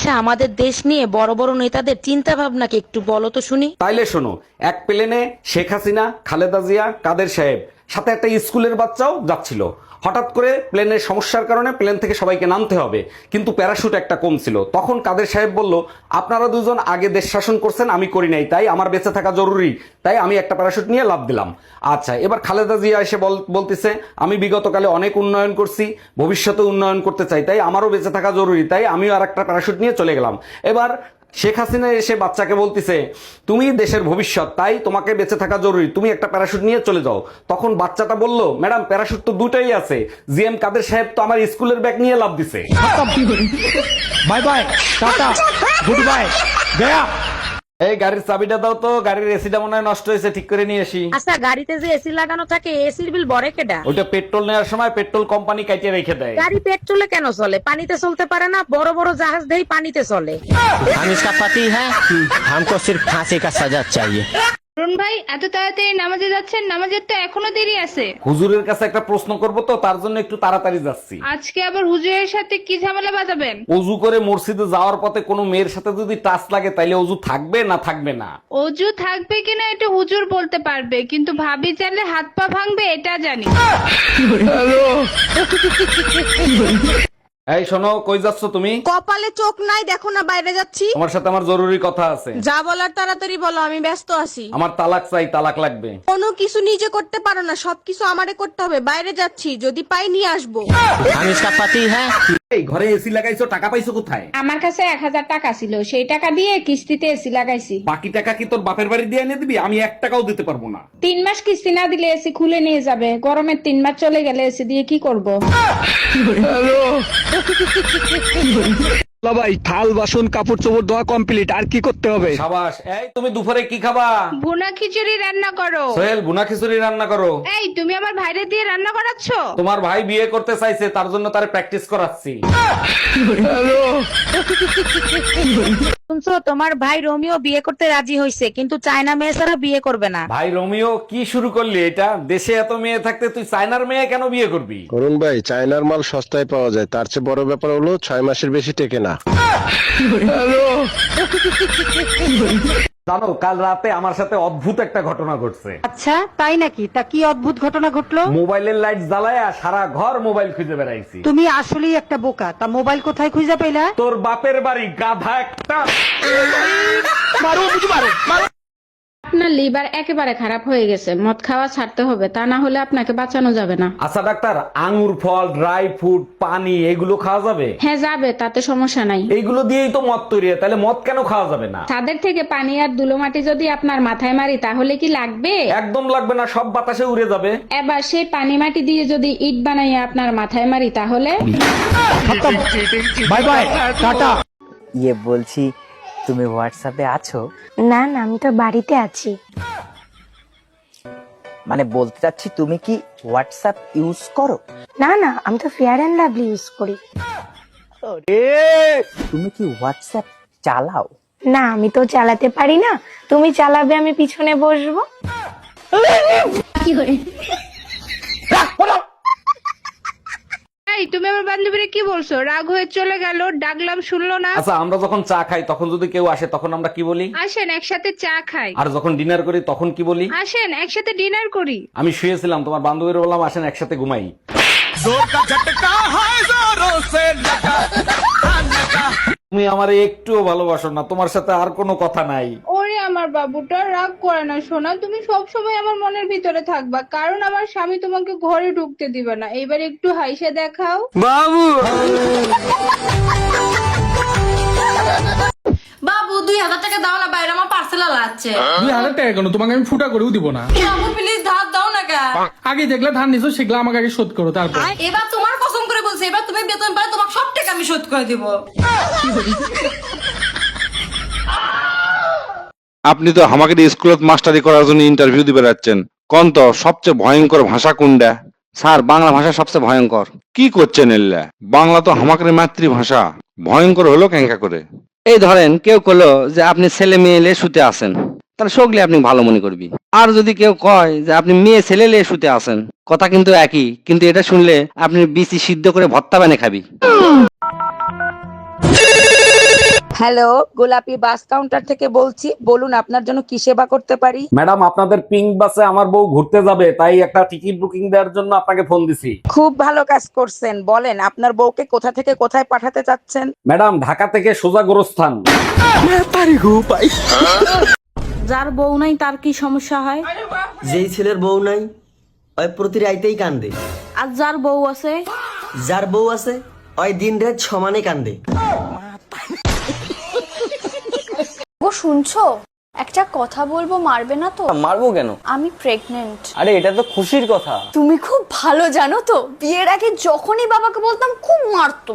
আচ্ছা, আমাদের দেশ নিয়ে বড় বড় নেতাদের চিন্তা ভাবনা কি একটু বলো তো শুনি। তাইলে শোনো, এক প্লেনে শেখ হাসিনা, খালেদা জিয়া, কাদের সাহেব সাথে একটা স্কুলের বাচ্চাও যাচ্ছিল। হঠাৎ করে প্লেনের সমস্যার কারণে প্লেন থেকে সবাইকে নামতে হবে, কিন্তু প্যারাশুট একটা কম ছিল। তখন কাদের সাহেব বলল, আপনারা দুজন আগে দেশ শাসন করছেন, আমি করি নাই, তাই আমার বেঁচে থাকা জরুরি, তাই আমি একটা প্যারাশুট নিয়ে লাফ দিলাম। আচ্ছা, এবার খালেদা জিয়া এসে বলতেছে, আমি বিগতকালে অনেক উন্নয়ন করছি, ভবিষ্যতে উন্নয়ন করতে চাই, তাই আমারও বেঁচে থাকা জরুরি, তাই আমিও আর একটা প্যারাশুট নিয়ে চলে গেলাম। এবার শেখ হাসিনা এসে বাচ্চাকে বলতিছে, তুমি দেশের ভবিষ্যৎ, তাই তোমাকে বেঁচে থাকা জরুরি, তুমি একটা প্যারাশুট নিয়ে চলে যাও। তখন বাচ্চাটা বলল, ম্যাডাম প্যারাশুট তো দুটাই আছে, জিএম কাদের সাহেব তো আমার স্কুলের ব্যাগ নিয়ে লাফ দিছে। Bye bye, tata, good bye, Gaya. এই গাড়ির চাবিটা দাও তো, গাড়ির এসিটা মনে হয় নষ্ট হয়েছে, ঠিক করে নিয়ে আসি। আচ্ছা, গাড়িতে যে এসি লাগানো থাকে এসির বিল বড় কেডা? ওইটা পেট্রোল নেওয়ার সময় পেট্রোল কোম্পানি কাটিয়ে রেখে দেয়। গাড়ি পেট্রোলে কেন চলে? পানিতে চলতে পারে না? বড় বড় জাহাজ দেই পানিতে চলে। हम इसका पति है, हमको सिर्फ फांसी का सजा चाहिए। অরুণ ভাই, এত তাড়াতাড়ি নামাজে যাচ্ছেন? নামাজের তো এখনো দেরি আছে। হুজুরের কাছে একটা প্রশ্ন করব তো, তার জন্য একটু তাড়াতাড়ি যাচ্ছি। আজকে আবার হুজুরের সাথে কি ঝামেলা বাঁধাবেন? অজু করে মসজিদে যাওয়ার পথে কোনো মেয়ের সাথে যদি টাচ লাগে, তাইলে অজু থাকবে না থাকবে না? অজু থাকবে কিনা এটা হুজুর বলতে পারবে, কিন্তু ভাবি চাইলে হাত পা ভাঙবে এটা জানি। এই শোনো, কই যাচ্ছ তুমি? কপালে চোখ নাই দেখো না, বাইরে যাচ্ছি। তোমার সাথে আমার জরুরি কথা আছে। যা বলার তাড়াতাড়ি বলো, আমি ব্যস্ত আছি। আমার তালাক চাই, তালাক লাগবে। কোনো কিছু নিজে করতে পারো না, সবকিছু আমারে করতে হবে। বাইরে যাচ্ছি, যদি পাই নিয়ে আসবো। हम इसका पति है। এই ঘরে এসি লাগাইছো, টাকা পাইছো কোথায়? আমার কাছে 1000 টাকা ছিল, সেই টাকা দিয়ে কিস্তিতে এসি লাগাইছি। বাকি টাকা কি তোর বাপের বাড়ি দিয়ে এনে দিবি? আমি 1 টাকাও দিতে পারবো না। 3 মাস কিস্তি না দিলে এসি খুলে নিয়ে যাবে। গরমের 3 মাস চলে গেলে এসি দিয়ে কি করব? ভাই, থাল বাসন কাপড় চোপড় ধোয়া কমপ্লিট, আর কি করতে হবে? সাবাস। এই তুমি দুপুরে কি খাবা? ভুনা খিচুড়ি রান্না করো। সোহেল, বুনা খিচুড়ি রান্না করো। এই তুমি আমার ভাইরে দিয়ে রান্না করাচ্ছ? তোমার ভাই বিয়ে করতে চাইছে, তার জন্য তার প্র্যাকটিস করাচ্ছি। শুনছো, তোমার ভাই রোমিও বিয়ে করতে রাজি হয়েছে, কিন্তু চায়না মেয়ে ছাড়া বিয়ে করবে না। ভাই রোমিও, কি শুরু করলি এটা? দেশে এত মেয়ে থাকতে তুই চায়নার মেয়ে কেন বিয়ে করবি? অরুণ ভাই, চায়নার মাল সস্তায় পাওয়া যায়, তার চেয়ে বড় ব্যাপার হলো 6 মাসের বেশি টেকে না। জানো, কাল রাতে আমার সাথে অদ্ভুত একটা ঘটনা ঘটছে। আচ্ছা, তাই নাকি? তা কি অদ্ভুত ঘটনা ঘটলো? মোবাইলের লাইট জ্বালায়া সারা ঘর মোবাইল খুঁজে বেড়াইছি। তুমি আসলেই একটা বোকা। তা মোবাইল কোথায় খুঁজে পেলা? তোর বাপের বাড়ি, গাধা একটা। আপনার লিভার একেবারে খারাপ হয়ে গেছে, মদ খাওয়া ছাড়তে হবে, তা না হলে আপনাকে বাঁচানো যাবে না। আচ্ছা ডাক্তার, আঙ্গুর ফল, ড্রাই ফ্রুট, পানি এগুলো খাওয়া যাবে? হ্যাঁ যাবে, তাতে সমস্যা নাই। এইগুলো দিয়েই তো মদ তৈরি হয়, তাহলে মদ কেন খাওয়া যাবে না? ছাদের থেকে পানি আর ধুলোমাটি যদি আপনার মাথায় মারি তাহলে কি লাগবে? একদম লাগবে না, সব বাতাসে উড়ে যাবে। এবার সেই পানি মাটি দিয়ে যদি ইট বানাইয়া আপনার মাথায় মারি তাহলে? Bye bye, tata. ইয়ে বলছি, তুমি হোয়াটসঅ্যাপে আছো? না না, আমি তো বাড়িতে আছি। মানে বলতে চাচ্ছি, তুমি কি হোয়াটসঅ্যাপ ইউজ করো? না না, আমি তো ফেয়ার অ্যান্ড লাভলি ইউজ করি। তুমি কি হোয়াটসঅ্যাপ চালাও? না, আমি তো চালাতে পারি না। তুমি চালাবে, আমি পিছনে বসবো। এই তুমি আমার বান্ধবীরে কি বলছো? রাগ হয়ে চলে গেল, ডাকলাম শুনলো না। আচ্ছা, আমরা যখন চা খাই তখন যদি কেউ আসে তখন আমরা কি বলি? আসেন একসাথে চা খাই। আর যখন ডিনার করি তখন কি বলি? আসেন একসাথে ডিনার করি। আমি শুয়েছিলাম, তোমার বান্ধবীর বললাম আসেন একসাথে ঘুমাই। তুমি আমারে একটুও ভালোবাসো না, তোমার সাথে আর কোনো কথা নাই। ওরে আমার বাবুটা, রাগ করে না সোনা, তুমি সব সময় আমার মনের ভিতরে থাকবা, কারণ আমার স্বামী তোমাকে ঘরে ঢুকতে দিবে না। এবার একটু হাইসে দেখাও। বাবু, বাবু 2000 টাকা দাও না, বাইরে আমার পার্সেল আছে। 2000 টাকা কেন? তোমাকে আমি ফুটা করেও দিব না। বাবু প্লিজ ধার দাও না গা। আগে যেগুলা ধার নিছো সেগুলো আমাকে আগে শোধ করো, তারপর। এবার তোমার কসম করে বলছি, এবার তুমি বেতন পাবে, তোমাকে সব টাকা আমি শোধ করে দিব। আপনি তো আমাকে স্কুলত মাস্টারি করার জন্য ইন্টারভিউ দিবে যাচ্ছেন, কোন তো সবচেয়ে ভয়ঙ্কর ভাষা কোনটা? স্যার, বাংলা ভাষা সবচেয়ে ভয়ঙ্কর। কি করছেন এল্লা? বাংলা তো আমাদের মাতৃভাষা, ভয়ঙ্কর হলো কেঙ্কা করে? এই ধরেন, কেউ কলো যে আপনি ছেলে মেয়ে লে শুতে আসেন, তাহলে সগলে আপনি ভালো মনে করবি। আর যদি কেউ কয় যে আপনি মেয়ে ছেলে লে শুতে আসেন, কথা কিন্তু একই, কিন্তু এটা শুনলে আপনি বিচি সিদ্ধ করে ভর্তা বানিয়ে খাবি। হ্যালো, গোলাপি বাস কাউন্টার থেকে বলছি, বলুন আপনার জন্য কি সেবা করতে পারি। ম্যাডাম, আপনাদের পিঙ্ক বাসে আমার বউ ঘুরতে যাবে, তাই একটা টিকিট বুকিং দেওয়ার জন্য আপনাকে ফোন দিছি। খুব ভালো কাজ করছেন, বলেন আপনার বউকে কোথা থেকে কোথায় পাঠাতে চাচ্ছেন। ম্যাডাম, ঢাকা থেকে সোজা গোরস্থান। যার বউ নাই তার কি সমস্যা হয়? যেই ছেলের বউ নাই ওই প্রতি রাইতেই কান্দে, আর যার বউ আছে? যার বউ আছে ওই দিন রাত সমানে কান্দে। ও শুনছো, একটা কথা বলবো, মারবে না তো? মারবো কেন? আমি প্রেগনেন্ট। আরে এটা তো খুশির কথা। তুমি খুব ভালো জানো তো, বিয়ের আগে যখনই বাবাকে বলতাম খুব মারতো।